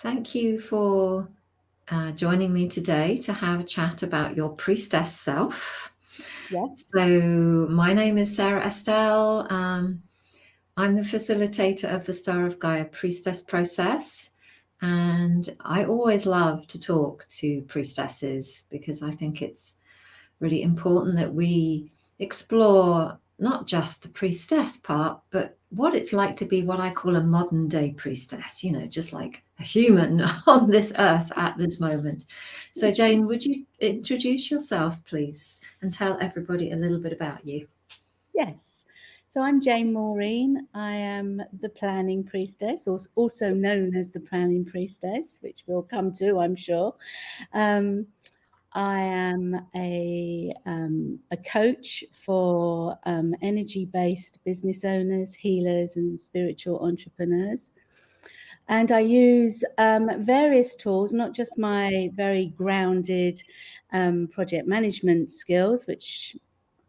Thank you for joining me today to have a chat about your priestess self. Yes. So, my name is Sarah Estelle. I'm the facilitator of the Star of Gaia Priestess Process, and I always love to talk to priestesses because I think it's really important that we explore not just the priestess part, but what it's like to be what I call a modern day priestess, just like a human on this earth at this moment. So, Jane, would you introduce yourself, please, and tell everybody a little bit about you? Yes. So I'm Jane Maureen. I am the planning priestess, also known as the planning priestess, which we'll come to, I'm sure. I am a coach for energy-based business owners, healers, and spiritual entrepreneurs. And I use various tools, not just my very grounded project management skills, which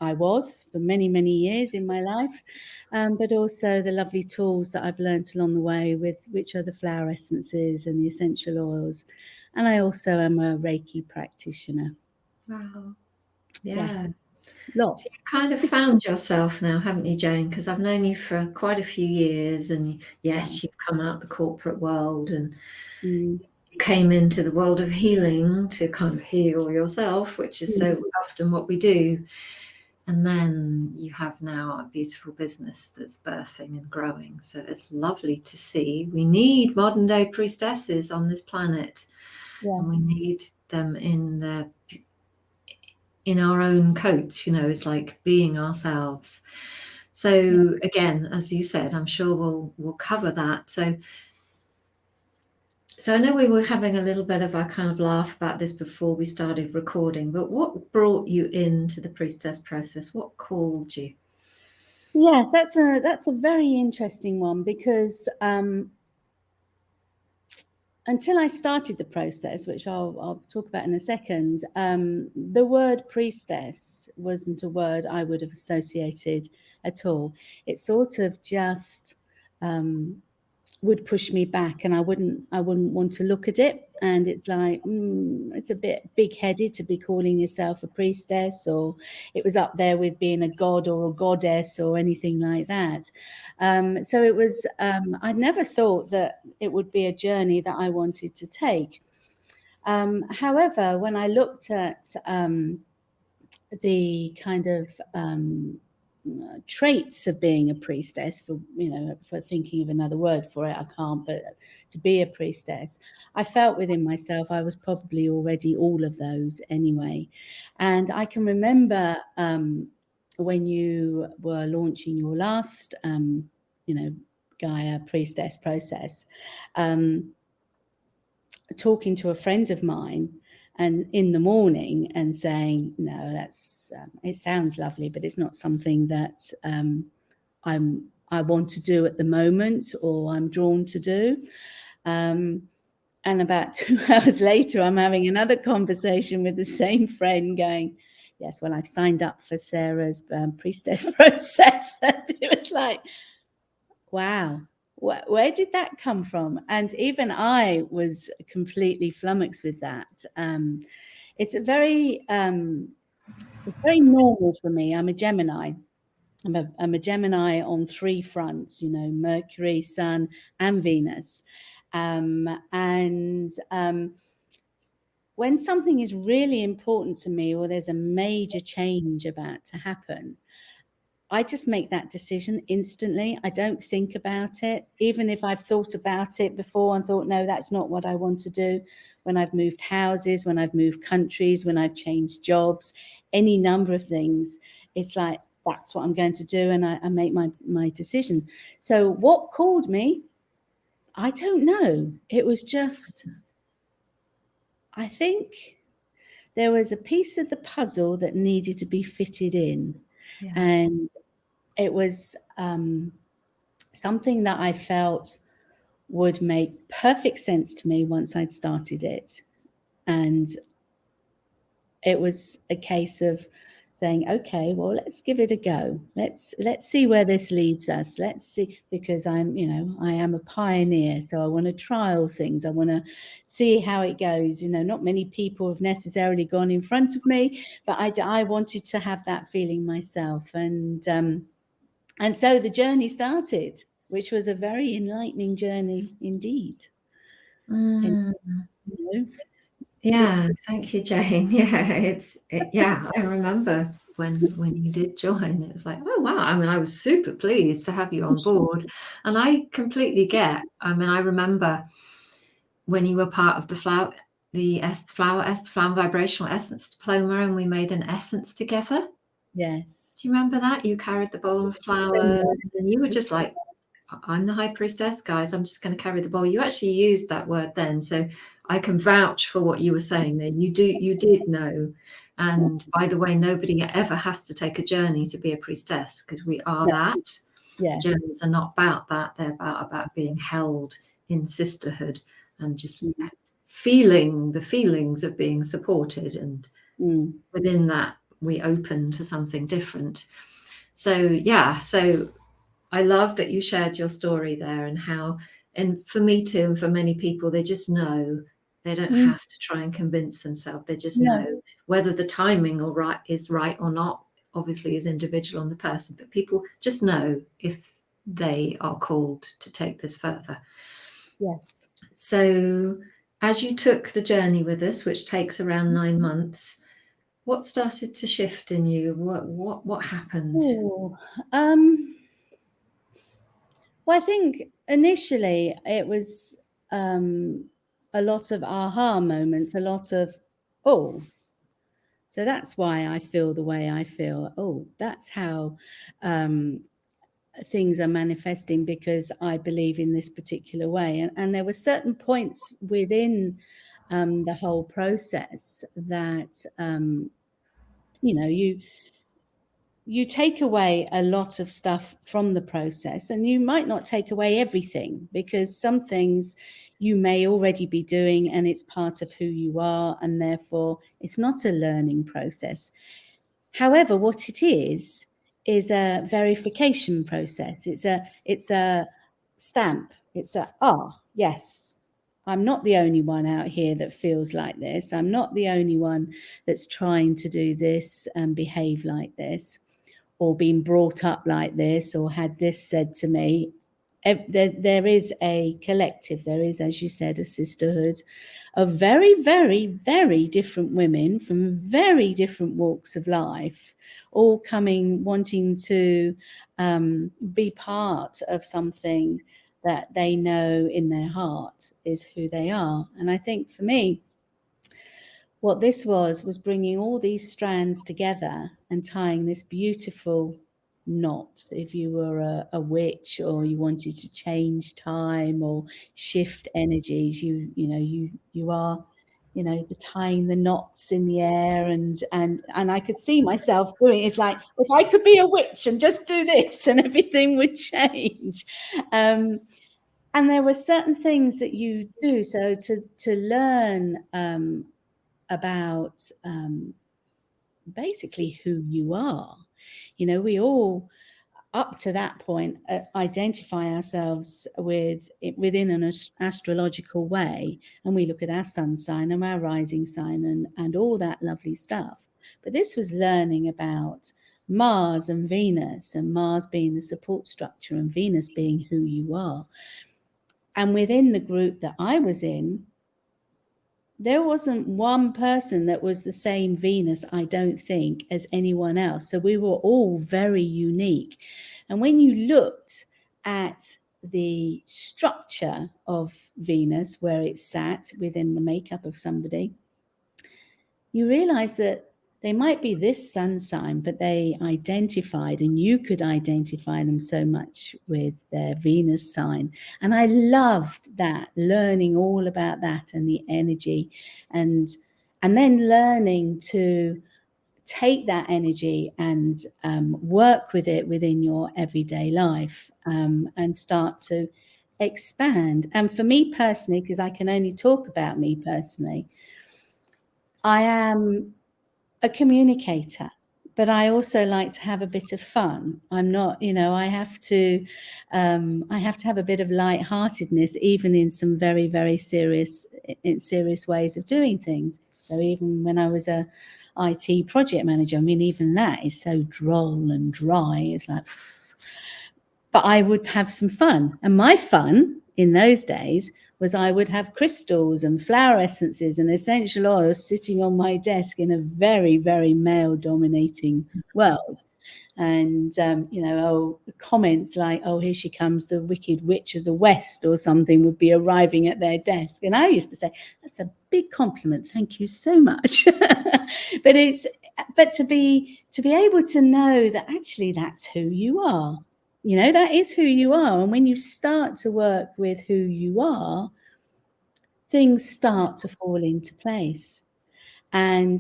I was for many, many years in my life, but also the lovely tools that I've learnt along the way, which are the flower essences and the essential oils. And I also am a Reiki practitioner. Wow. Yeah, Yeah. So lots. you've kind of found yourself now, haven't you, Jane? Because I've known you for quite a few years, and yes, Yes. you've come out the corporate world and Mm. came into the world of healing to kind of heal yourself, which is so often what we do. And then you have now a beautiful business that's birthing and growing. So it's lovely to see. We need modern day priestesses on this planet, and we Yes. need them in our own coats. It's like being ourselves. Yeah. So again, as you said, I'm sure we'll cover that. So I know we were having a little bit of a kind of laugh about this before we started recording, but what brought you into the priestess process? What called you? Yes, that's a very interesting one because until I started the process, which I'll talk about in a second, the word priestess wasn't a word I would have associated at all. It sort of just would push me back, and I wouldn't want to look at it. And it's like, it's a bit big-headed to be calling yourself a priestess, or it was up there with being a god or a goddess or anything like that. So it was, I never thought that it would be a journey that I wanted to take. However, when I looked at the kind of traits of being a priestess, for thinking of another word for it, I can't, but to be a priestess, I felt within myself I was probably already all of those anyway. And I can remember when you were launching your last Gaia Priestess Process, talking to a friend of mine and in the morning and saying, no, that's it sounds lovely, but it's not something that I want to do at the moment, or I'm drawn to do. And about 2 hours later, I'm having another conversation with the same friend going, yes, well, I've signed up for Sarah's priestess process. And it was like, wow, where did that come from? And even I was completely flummoxed with that. It's very normal for me. I'm a Gemini. I'm a Gemini on 3 fronts, Mercury, Sun, and Venus. And when something is really important to me, or there's a major change about to happen, I just make that decision instantly. I don't think about it. Even if I've thought about it before and thought, no, that's not what I want to do. When I've moved houses, when I've moved countries, when I've changed jobs, any number of things, it's like, that's what I'm going to do. And I make my decision. So what called me? I don't know. It was just, I think there was a piece of the puzzle that needed to be fitted in. Yeah. And it was something that I felt would make perfect sense to me once I'd started it. And it was a case of saying, okay, well, let's give it a go. Let's see where this leads us. Let's see, because I am a pioneer, so I want to trial things. I want to see how it goes. Not many people have necessarily gone in front of me, but I wanted to have that feeling myself. And so the journey started, which was a very enlightening journey indeed. Mm. And, Yeah, thank you, Jane. Yeah, I remember when you did join, it was like, oh wow. I mean, I was super pleased to have you on board. And I completely get, I mean, I remember when you were part of the Flower and Vibrational Essence Diploma, and we made an essence together. yes. Do you remember that? You carried the bowl of flowers and you were just like, I'm the high priestess, guys. I'm just going to carry the bowl. You actually used that word then. So I can vouch for what you were saying there. You did know. And by the way, nobody ever has to take a journey to be a priestess, because we are that. Yes. Journeys are not about that. They're about being held in sisterhood and just feeling the feelings of being supported. And within that, we open to something different. So yeah, so I love that you shared your story there, and how, and for me too, and for many people, they just know. They don't have to try and convince themselves. They just know whether the timing is right or not, obviously is individual on the person, but people just know if they are called to take this further. Yes. So as you took the journey with us, which takes around 9 months, what started to shift in you? What happened? Well, I think initially it was a lot of aha moments, a lot of, oh, so that's why I feel the way I feel. Oh, that's how things are manifesting, because I believe in this particular way. And there were certain points within the whole process that, you take away a lot of stuff from the process, and you might not take away everything, because some things you may already be doing and it's part of who you are, and therefore it's not a learning process. However, what it is a verification process. It's a stamp. It's yes, I'm not the only one out here that feels like this. I'm not the only one that's trying to do this and behave like this, or been brought up like this, or had this said to me. There is a collective, there is, as you said, a sisterhood of very, very, very different women from very different walks of life, all coming, wanting to be part of something that they know in their heart is who they are. And I think for me, what this was bringing all these strands together and tying this beautiful knot. If you were a witch, or you wanted to change time or shift energies, you are, the tying the knots in the air, and I could see myself doing it. It's like, if I could be a witch and just do this, and everything would change. And there were certain things that you do. So to learn about basically who you are. We all, up to that point, identify ourselves within an astrological way, and we look at our sun sign and our rising sign and all that lovely stuff. But this was learning about Mars and Venus, and Mars being the support structure and Venus being who you are. And within the group that I was in, there wasn't one person that was the same Venus, I don't think, as anyone else. So we were all very unique. And when you looked at the structure of Venus, where it sat within the makeup of somebody, you realize that they might be this sun sign, but they identified, and you could identify them so much with their Venus sign. And I loved that, learning all about that and the energy, and then learning to take that energy and work with it within your everyday life, and start to expand. And for me personally, because I can only talk about me personally, I am a communicator, but I also like to have a bit of fun. I'm not, I have to have a bit of lightheartedness, even in some very, very serious ways of doing things. So even when I was a IT project manager, I mean, even that is so droll and dry. It's like, but I would have some fun. And my fun in those days was I would have crystals and flower essences and essential oils sitting on my desk in a very, very male-dominating world. And, comments like, oh, here she comes, the Wicked Witch of the West or something would be arriving at their desk. And I used to say, that's a big compliment. Thank you so much. But to be able to know that actually that's who you are. That is who you are. And when you start to work with who you are, things start to fall into place. And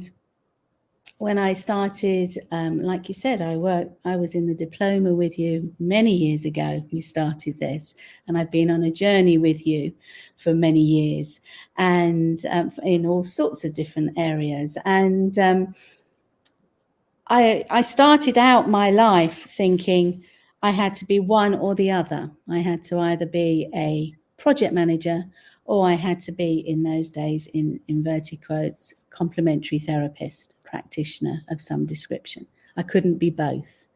when I started, like you said, I was in the Diploma with you many years ago. We started this, and I've been on a journey with you for many years, and in all sorts of different areas. And I started out my life thinking I had to be one or the other. I had to either be a project manager, or I had to be, in those days, in inverted quotes, complementary therapist, practitioner of some description. I couldn't be both.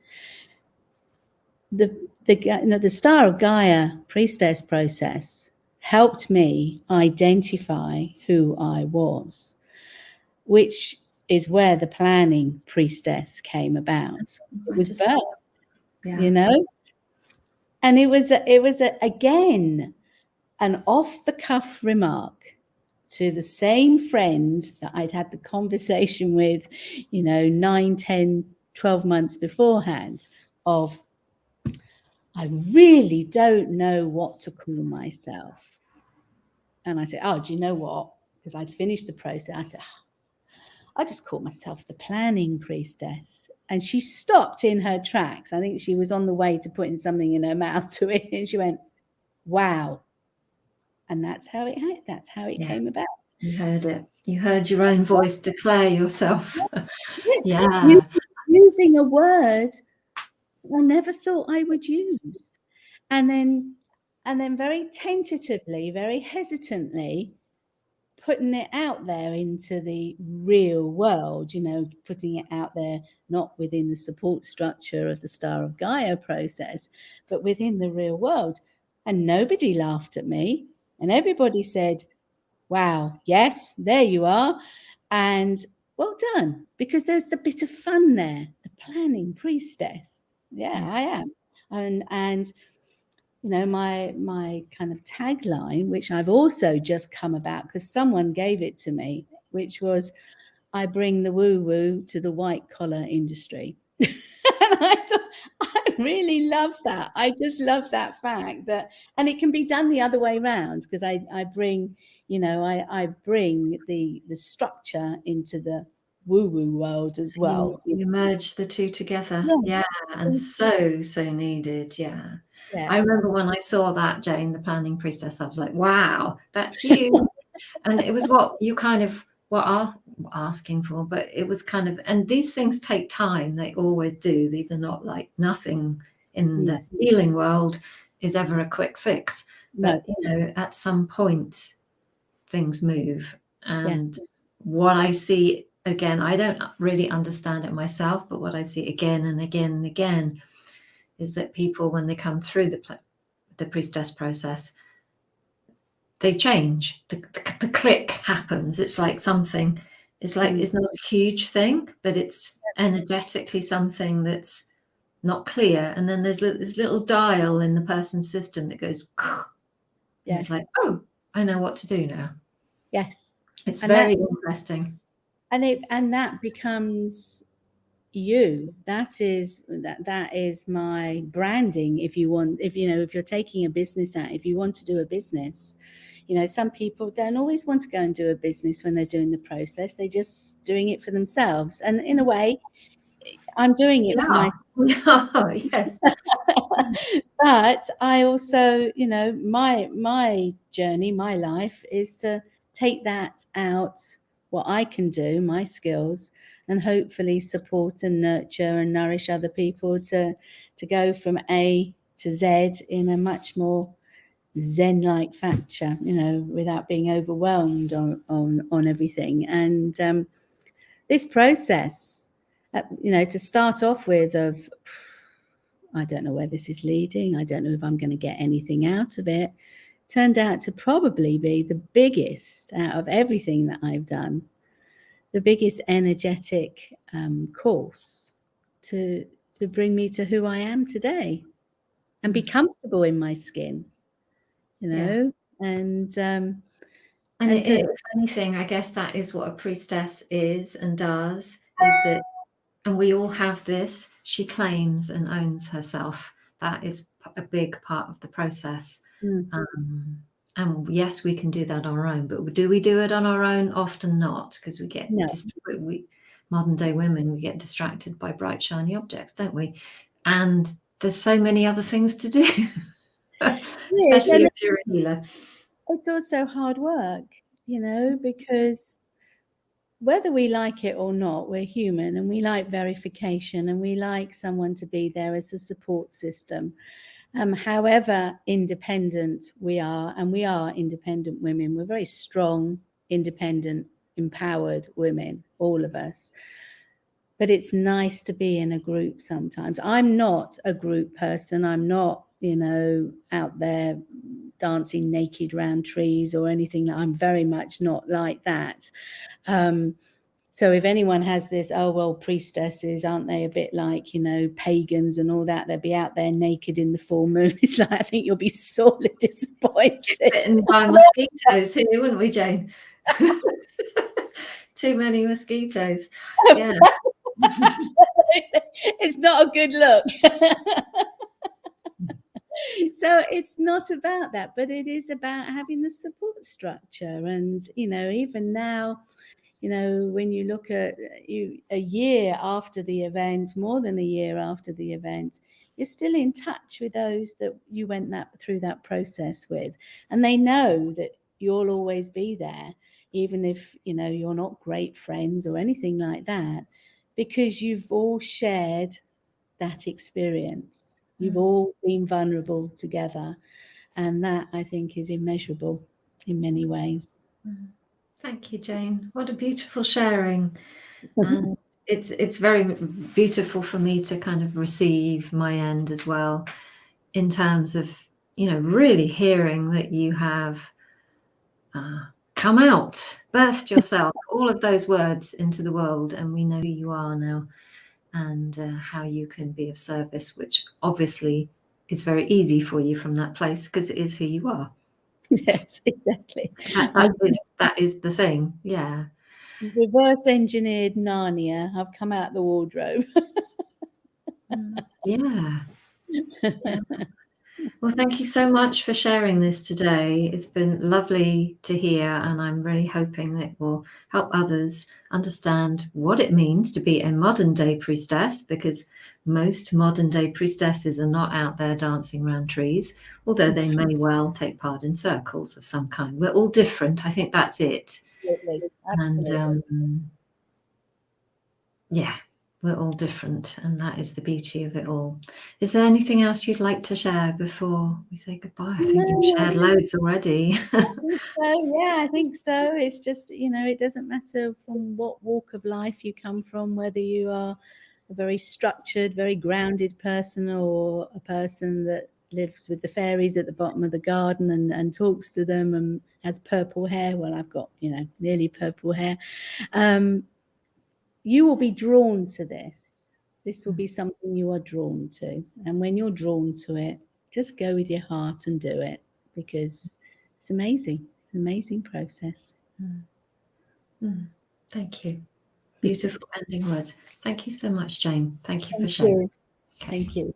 The Star of Gaia Priestess Process helped me identify who I was, which is where the planning priestess came about. It was birth, and it was again an off-the-cuff remark to the same friend that I'd had the conversation with, 9, 10, 12 months beforehand, of, I really don't know what to call myself. And I said, oh, do you know what? Because I'd finished the process. I said, I just call myself the planning priestess. And she stopped in her tracks. I think she was on the way to putting something in her mouth to it. And she went, wow. And that's how it came about. You heard it. You heard your own voice declare yourself. Yes. Using a word I never thought I would use. And then very tentatively, very hesitantly, putting it out there into the real world, putting it out there, not within the support structure of the Star of Gaia process, but within the real world. And nobody laughed at me. And everybody said, wow, yes, there you are. And well done, because there's the bit of fun there, the planning priestess. Yeah. I am. And my kind of tagline, which I've also just come about because someone gave it to me, which was, I bring the woo-woo to the white collar industry. And I thought, I really love that. I just love that fact that, and it can be done the other way around, because I bring, I bring the structure into the woo-woo world as well. You merge the two together. Yeah. And so needed. Yeah. I remember when I saw that, Jane, the planning priestess, I was like, wow, that's you. And it was what you kind of were asking for, but it was kind of, and these things take time. They always do. These are not like, nothing in the healing world is ever a quick fix. But, at some point, things move. And what I see, again, I don't really understand it myself, but what I see again and again and again is that people, when they come through the priestess process, they change. The click happens. It's like something. It's like it's not a huge thing, but it's energetically something that's not clear. And then there's this little dial in the person's system that goes. And it's like, oh, I know what to do now. Yes, it's very interesting. And that becomes you. That is my branding. If you're taking a business out, if you want to do a business, some people don't always want to go and do a business when they're doing the process. They're just doing it for themselves. And in a way, I'm doing it for myself. Yes. But I also, my journey, my life is to take that out what I can do, my skills, and hopefully support and nurture and nourish other people to go from A to Z in a much more Zen-like fashion, without being overwhelmed on everything. And this process, to start off with, of I don't know where this is leading, I don't know if I'm going to get anything out of it, turned out to probably be the biggest out of everything that I've done, the biggest energetic course to bring me to who I am today and be comfortable in my skin, Yeah. And if anything, I guess that is what a priestess is and does, is that, and we all have this, she claims and owns herself. That is a big part of the process. And yes, we can do that on our own, but do we do it on our own? Often not, because we get modern day women, we get distracted by bright, shiny objects, don't we? And there's so many other things to do, especially if you're a healer. It's also hard work, because whether we like it or not, we're human and we like verification and we like someone to be there as a support system. However independent we are, and we are independent women, we're very strong, independent, empowered women, all of us. But it's nice to be in a group sometimes. I'm not a group person. I'm not, out there dancing naked round trees or anything. I'm very much not like that. So if anyone has this, oh, well, priestesses, aren't they a bit like, pagans and all that? They'll be out there naked in the full moon. It's like, I think you'll be sorely disappointed. Bitten by mosquitoes here, wouldn't we, Jane? Too many mosquitoes. Yeah. It's not a good look. So it's not about that, but it is about having the support structure. And, even now, when you look at a year after the event, more than a year after the event, you're still in touch with those that you went through that process with. And they know that you'll always be there, even if, you're not great friends or anything like that, because you've all shared that experience. You've all been vulnerable together. And that, I think, is immeasurable in many ways. Thank you, Jane. What a beautiful sharing. And it's very beautiful for me to kind of receive my end as well, in terms of, really hearing that you have come out, birthed yourself, all of those words into the world, and we know who you are now, and how you can be of service, which obviously is very easy for you from that place, because it is who you are. Yes, exactly. That is the thing. Yeah. Reverse engineered Narnia. I've come out the wardrobe. Yeah. Well, thank you so much for sharing this today. It's been lovely to hear, and I'm really hoping that it will help others understand what it means to be a modern day priestess, because most modern day priestesses are not out there dancing around trees, although they may well take part in circles of some kind. We're all different. I think that's it. Absolutely. And yeah, we're all different, and that is the beauty of it all. Is there anything else you'd like to share before we say goodbye? I think you've shared loads already. I think so. It's just, it doesn't matter from what walk of life you come from, whether you are a very structured, very grounded person, or a person that lives with the fairies at the bottom of the garden and talks to them and has purple hair. Well, I've got, nearly purple hair. You will be drawn to this. This will be something you are drawn to. And when you're drawn to it, just go with your heart and do it, because it's amazing. It's an amazing process. Thank you. Beautiful ending words. Thank you so much, Jane. Thank you for sharing. Thank you.